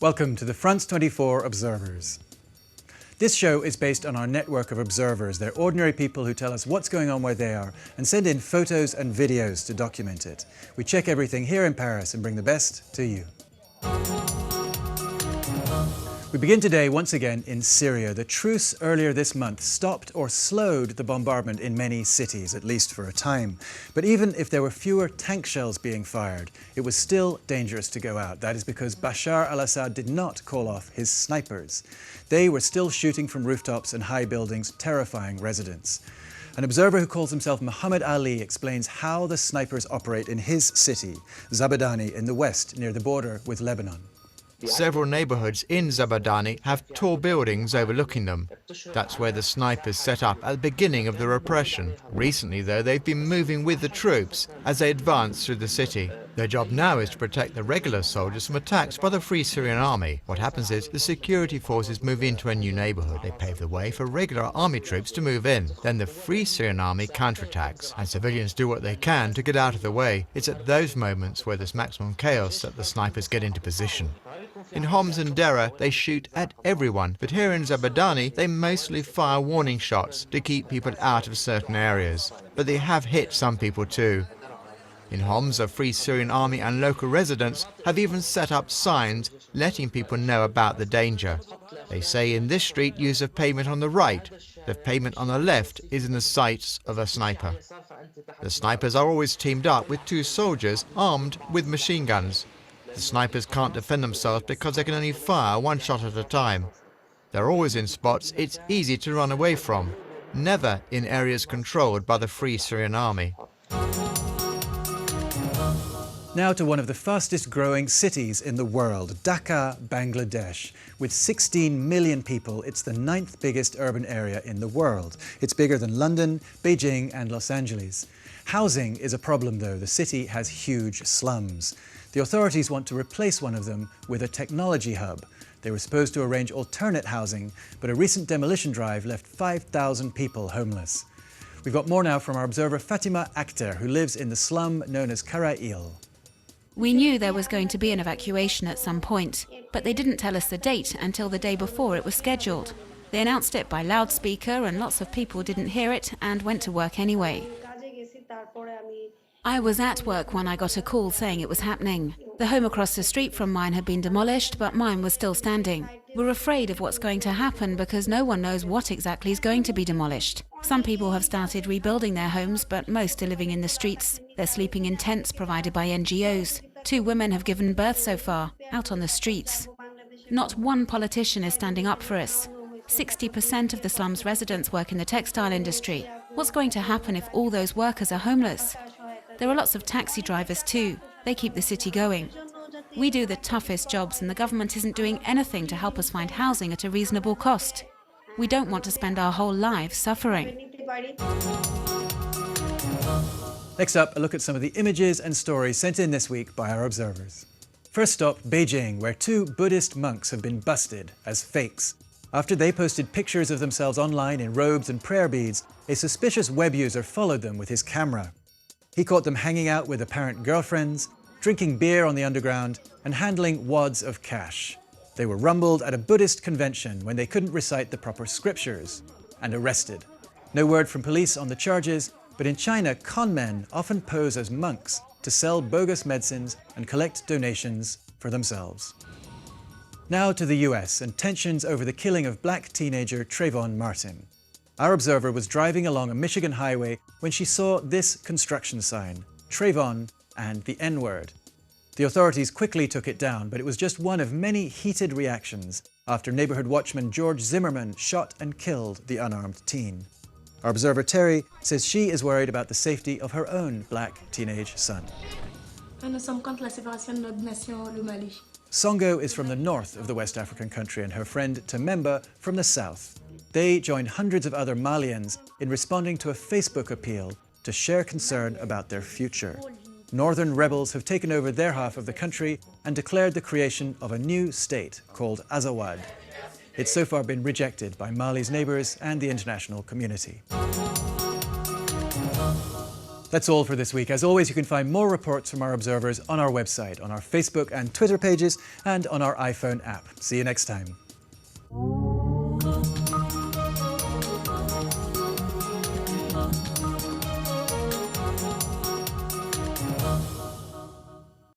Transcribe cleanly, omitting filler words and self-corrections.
Welcome to the France 24 Observers. This show is based on our network of observers. They're ordinary people who tell us what's going on where they are and send in photos and videos to document it. We check everything here in Paris and bring the best to you. We begin today once again in Syria. The truce earlier this month stopped or slowed the bombardment in many cities, at least for a time. But even if there were fewer tank shells being fired, it was still dangerous to go out. That is because Bashar al-Assad did not call off his snipers. They were still shooting from rooftops and high buildings, terrifying residents. An observer who calls himself Muhammad Ali explains how the snipers operate in his city, Zabadani, in the west, near the border with Lebanon. Several neighbourhoods in Zabadani have tall buildings overlooking them. That's where the snipers set up at the beginning of the repression. Recently, though, they've been moving with the troops as they advance through the city. Their job now is to protect the regular soldiers from attacks by the Free Syrian Army. What happens is the security forces move into a new neighbourhood. They pave the way for regular army troops to move in. Then the Free Syrian Army counterattacks, and civilians do what they can to get out of the way. It's at those moments where there's maximum chaos that the snipers get into position. In Homs and Dhaka, they shoot at everyone, but here in Zabadani, they mostly fire warning shots to keep people out of certain areas. But they have hit some people too. In Homs, the Free Syrian Army and local residents have even set up signs letting people know about the danger. They say in this street use of pavement on the right. The pavement on the left is in the sights of a sniper. The snipers are always teamed up with two soldiers armed with machine guns. The snipers can't defend themselves because they can only fire one shot at a time. They're always in spots it's easy to run away from, never in areas controlled by the Free Syrian Army. Now to one of the fastest growing cities in the world, Dhaka, Bangladesh. With 16 million people, it's the 9th biggest urban area in the world. It's bigger than London, Beijing and Los Angeles. Housing is a problem though. The city has huge slums. The authorities want to replace one of them with a technology hub. They were supposed to arrange alternate housing, but a recent demolition drive left 5,000 people homeless. We've got more now from our observer Fatima Akhter, who lives in the slum known as Karail. We knew there was going to be an evacuation at some point, but they didn't tell us the date until the day before it was scheduled. They announced it by loudspeaker and lots of people didn't hear it and went to work anyway. I was at work when I got a call saying it was happening. The home across the street from mine had been demolished, but mine was still standing. We're afraid of what's going to happen because no one knows what exactly is going to be demolished. Some people have started rebuilding their homes, but most are living in the streets. They're sleeping in tents provided by NGOs. 2 women have given birth so far, out on the streets. Not one politician is standing up for us. 60% of the slum's residents work in the textile industry. What's going to happen if all those workers are homeless? There are lots of taxi drivers too. They keep the city going. We do the toughest jobs and the government isn't doing anything to help us find housing at a reasonable cost. We don't want to spend our whole lives suffering. Next up, a look at some of the images and stories sent in this week by our observers. First stop, Beijing, where 2 Buddhist monks have been busted as fakes. After they posted pictures of themselves online in robes and prayer beads, a suspicious web user followed them with his camera. He caught them hanging out with apparent girlfriends, drinking beer on the underground, and handling wads of cash. They were rumbled at a Buddhist convention when they couldn't recite the proper scriptures, and arrested. No word from police on the charges, but in China, con men often pose as monks to sell bogus medicines and collect donations for themselves. Now to the US and tensions over the killing of black teenager Trayvon Martin. Our observer was driving along a Michigan highway when she saw this construction sign, Trayvon and the N-word. The authorities quickly took it down, but it was just one of many heated reactions after neighborhood watchman George Zimmerman shot and killed the unarmed teen. Our observer Terry says she is worried about the safety of her own black teenage son. Songo is from the north of the West African country and her friend Tememba from the south. They joined hundreds of other Malians in responding to a Facebook appeal to share concern about their future. Northern rebels have taken over their half of the country and declared the creation of a new state called Azawad. It's so far been rejected by Mali's neighbours and the international community. That's all for this week. As always, you can find more reports from our observers on our website, on our Facebook and Twitter pages, and on our iPhone app. See you next time.